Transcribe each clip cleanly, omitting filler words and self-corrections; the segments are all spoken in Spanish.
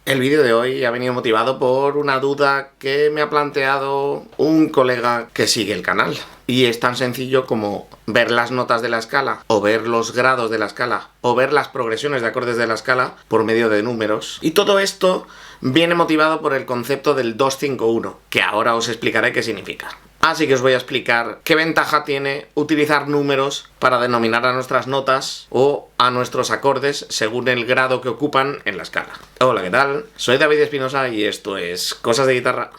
El vídeo de hoy ha venido motivado por una duda que me ha planteado un colega que sigue el canal. Y es tan sencillo como ver las notas de la escala, o ver los grados de la escala, o ver las progresiones de acordes de la escala por medio de números. Y todo esto viene motivado por el concepto del 2-5-1, que ahora os explicaré qué significa. Así que os voy a explicar qué ventaja tiene utilizar números para denominar a nuestras notas o a nuestros acordes según el grado que ocupan en la escala. Hola, ¿qué tal? Soy David Espinosa y esto es Cosas de Guitarra.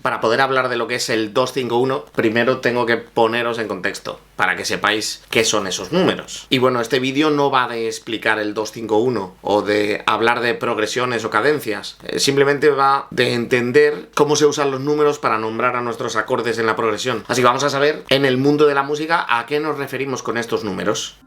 Para poder hablar de lo que es el 2-5-1, primero tengo que poneros en contexto, para que sepáis qué son esos números. Y bueno, este vídeo no va de explicar el 2-5-1 o de hablar de progresiones o cadencias. Simplemente va de entender cómo se usan los números para nombrar a nuestros acordes en la progresión. Así que vamos a saber, en el mundo de la música, a qué nos referimos con estos números.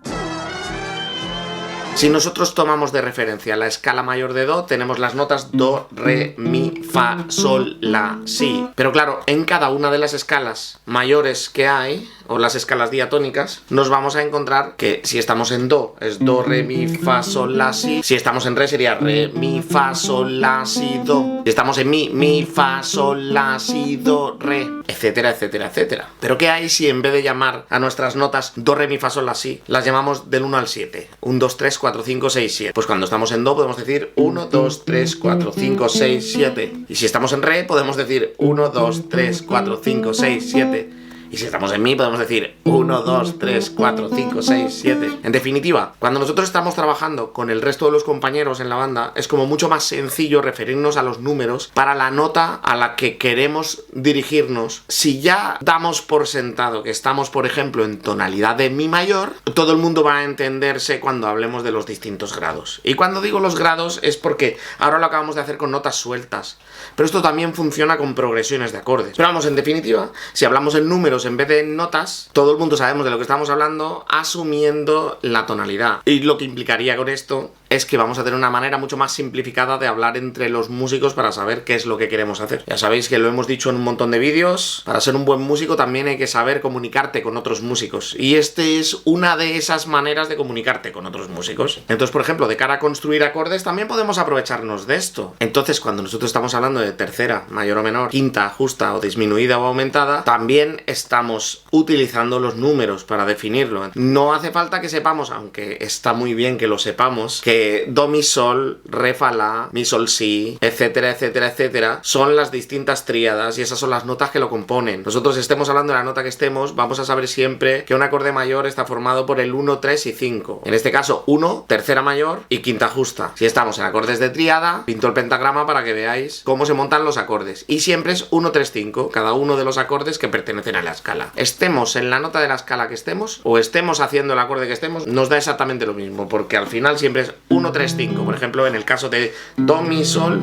Si nosotros tomamos de referencia la escala mayor de Do, tenemos las notas Do, Re, Mi, Fa, Sol, La, Si. Pero claro, en cada una de las escalas mayores que hay, o las escalas diatónicas, nos vamos a encontrar que si estamos en Do, es Do, Re, Mi, Fa, Sol, La, Si. Si estamos en Re, sería Re, Mi, Fa, Sol, La, Si, Do. Si estamos en Mi, Fa, Sol, La, Si, Do, Re, etcétera, etcétera, etcétera. Pero ¿qué hay si en vez de llamar a nuestras notas Do, Re, Mi, Fa, Sol, La, Si, las llamamos del 1 al 7? 1, 2, 3, 4, 5, 6, 7. Pues cuando estamos en Do podemos decir 1, 2, 3, 4, 5, 6, 7. Y si estamos en Re podemos decir 1, 2, 3, 4, 5, 6, 7. Y si estamos en Mi podemos decir 1, 2, 3, 4, 5, 6, 7. En definitiva, cuando nosotros estamos trabajando con el resto de los compañeros en la banda, es como mucho más sencillo referirnos a los números para la nota a la que queremos dirigirnos. Si ya damos por sentado que estamos, por ejemplo, en tonalidad de Mi mayor, todo el mundo va a entenderse cuando hablemos de los distintos grados. Y cuando digo los grados es porque ahora lo acabamos de hacer con notas sueltas. Pero esto también funciona con progresiones de acordes. Pero vamos, en definitiva, si hablamos en números en vez de en notas, todo el mundo sabemos de lo que estamos hablando asumiendo la tonalidad. Y lo que implicaría con esto es que vamos a tener una manera mucho más simplificada de hablar entre los músicos para saber qué es lo que queremos hacer. Ya sabéis que lo hemos dicho en un montón de vídeos, para ser un buen músico también hay que saber comunicarte con otros músicos. Y este es una de esas maneras de comunicarte con otros músicos. Entonces, por ejemplo, de cara a construir acordes también podemos aprovecharnos de esto. Entonces, cuando nosotros estamos hablando de tercera, mayor o menor, quinta, justa o disminuida o aumentada, también estamos utilizando los números para definirlo. No hace falta que sepamos, aunque está muy bien que lo sepamos, que Do, Mi, Sol, Re, Fa, La, Mi, Sol, Si, etcétera, etcétera, etcétera, son las distintas tríadas y esas son las notas que lo componen. Nosotros estemos hablando de la nota que estemos, vamos a saber siempre que un acorde mayor está formado por el 1, 3 y 5. En este caso, 1, tercera mayor y quinta justa. Si estamos en acordes de tríada, pinto el pentagrama para que veáis cómo se montan los acordes. Y siempre es 1, 3, 5, cada uno de los acordes que pertenecen a la escala. Estemos en la nota de la escala que estemos o estemos haciendo el acorde que estemos, nos da exactamente lo mismo, porque al final siempre es 1, 3, 5. Por ejemplo, en el caso de Do, Mi, Sol,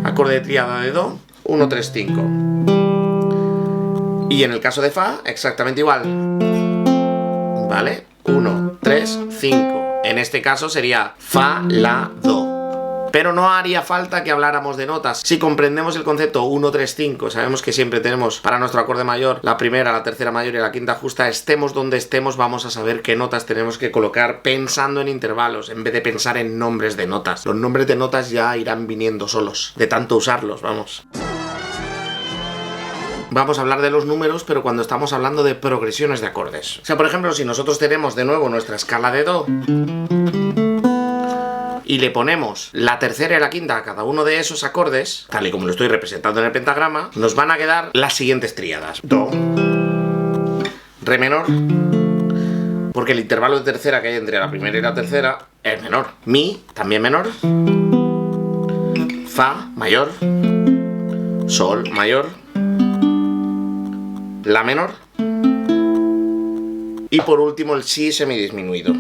acorde de tríada de Do, 1, 3, 5. Y en el caso de Fa, exactamente igual. ¿Vale? 1, 3, 5. En este caso sería Fa, La, Do. Pero no haría falta que habláramos de notas. Si comprendemos el concepto 1, 3, 5, sabemos que siempre tenemos para nuestro acorde mayor la primera, la tercera mayor y la quinta justa. Estemos donde estemos, vamos a saber qué notas tenemos que colocar pensando en intervalos, en vez de pensar en nombres de notas. Los nombres de notas ya irán viniendo solos, de tanto usarlos, vamos. Vamos a hablar de los números, pero cuando estamos hablando de progresiones de acordes. O sea, por ejemplo, si nosotros tenemos de nuevo nuestra escala de Do y le ponemos la tercera y la quinta a cada uno de esos acordes, tal y como lo estoy representando en el pentagrama, nos van a quedar las siguientes tríadas. Do, Re menor, porque el intervalo de tercera que hay entre la primera y la tercera es menor. Mi, también menor. Fa, mayor. Sol, mayor. La menor. Y por último el Si semidisminuido.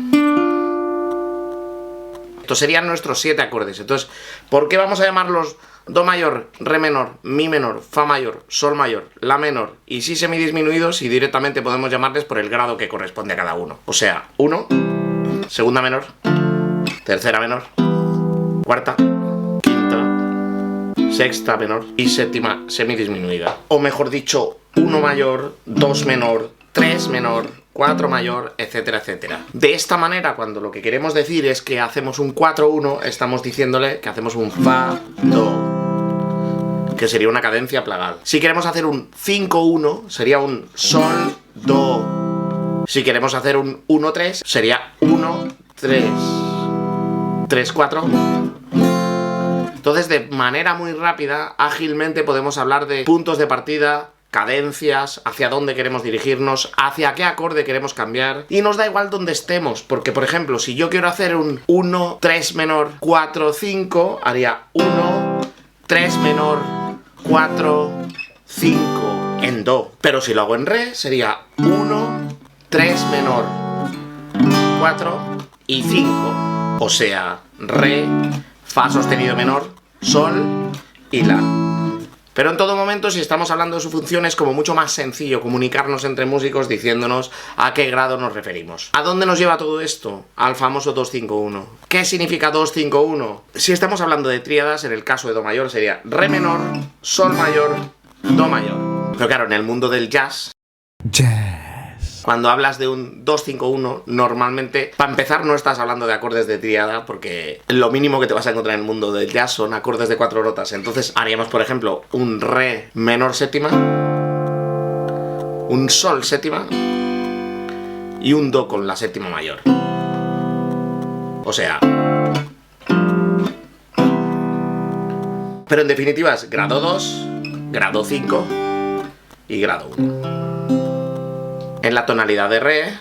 Estos serían nuestros 7 acordes. Entonces, ¿por qué vamos a llamarlos Do mayor, Re menor, Mi menor, Fa mayor, Sol mayor, La menor y Si semidisminuidos si directamente podemos llamarles por el grado que corresponde a cada uno? O sea, 1, segunda menor, tercera menor, cuarta, quinta, sexta menor y séptima semidisminuida. O mejor dicho, 1 mayor, 2 menor, 3 menor, 4 mayor, etcétera, etcétera. De esta manera, cuando lo que queremos decir es que hacemos un 4-1, estamos diciéndole que hacemos un fa, do, que sería una cadencia plagal. Si queremos hacer un 5-1, sería un sol, do. Si queremos hacer un 1-3, sería 1-3, 3-4. Entonces, de manera muy rápida, ágilmente podemos hablar de puntos de partida, cadencias, hacia dónde queremos dirigirnos, hacia qué acorde queremos cambiar, y nos da igual dónde estemos, porque por ejemplo, si yo quiero hacer un 1, 3 menor, 4, 5, haría 1, 3 menor, 4, 5 en do, pero si lo hago en re, sería 1, 3 menor, 4 y 5, o sea, re, fa sostenido menor, sol y la. Pero en todo momento, si estamos hablando de su función, es como mucho más sencillo comunicarnos entre músicos diciéndonos a qué grado nos referimos. ¿A dónde nos lleva todo esto? Al famoso 2-5-1. ¿Qué significa 2-5-1? Si estamos hablando de tríadas, en el caso de do mayor sería re menor, sol mayor, do mayor. Pero claro, en el mundo del jazz, cuando hablas de un 2-5-1, normalmente, para empezar, no estás hablando de acordes de tríada, porque lo mínimo que te vas a encontrar en el mundo del jazz son acordes de 4 notas. Entonces haríamos, por ejemplo, un re menor séptima, un sol séptima y un do con la séptima mayor. O sea... Pero en definitiva es grado 2, grado 5 y grado 1. En la tonalidad de re,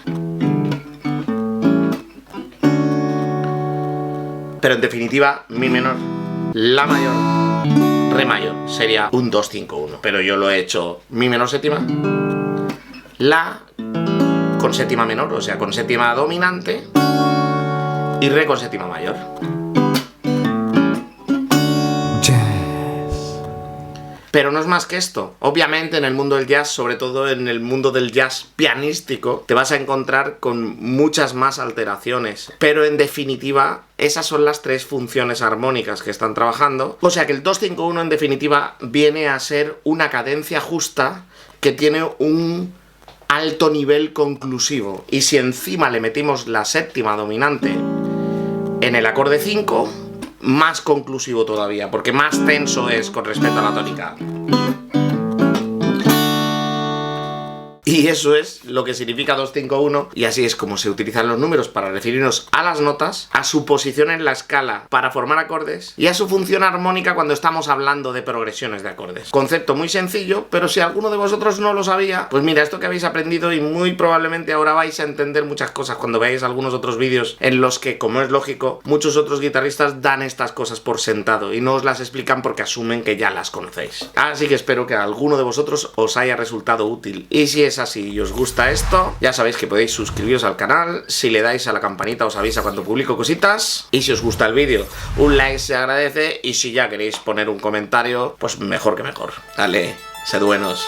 pero en definitiva mi menor, la mayor, re mayor, sería un 2-5-1, pero yo lo he hecho mi menor séptima, la con séptima menor, o sea con séptima dominante, y re con séptima mayor. Pero no es más que esto. Obviamente en el mundo del jazz, sobre todo en el mundo del jazz pianístico, te vas a encontrar con muchas más alteraciones. Pero en definitiva, esas son las 3 funciones armónicas que están trabajando. O sea que el 2-5-1 en definitiva viene a ser una cadencia justa que tiene un alto nivel conclusivo. Y si encima le metimos la séptima dominante en el acorde 5... más conclusivo todavía, porque más tenso es con respecto a la tónica. Y eso es lo que significa 2-5-1, y así es como se utilizan los números para referirnos a las notas, a su posición en la escala para formar acordes y a su función armónica cuando estamos hablando de progresiones de acordes. Concepto muy sencillo, pero si alguno de vosotros no lo sabía, pues mira, esto que habéis aprendido, y muy probablemente ahora vais a entender muchas cosas cuando veáis algunos otros vídeos en los que, como es lógico, muchos otros guitarristas dan estas cosas por sentado y no os las explican porque asumen que ya las conocéis. Así que espero que a alguno de vosotros os haya resultado útil, y si es así y os gusta esto, ya sabéis que podéis suscribiros al canal. Si le dais a la campanita os avisa cuando publico cositas, y si os gusta el vídeo, un like se agradece, y si ya queréis poner un comentario, pues mejor que mejor. Dale, sed buenos.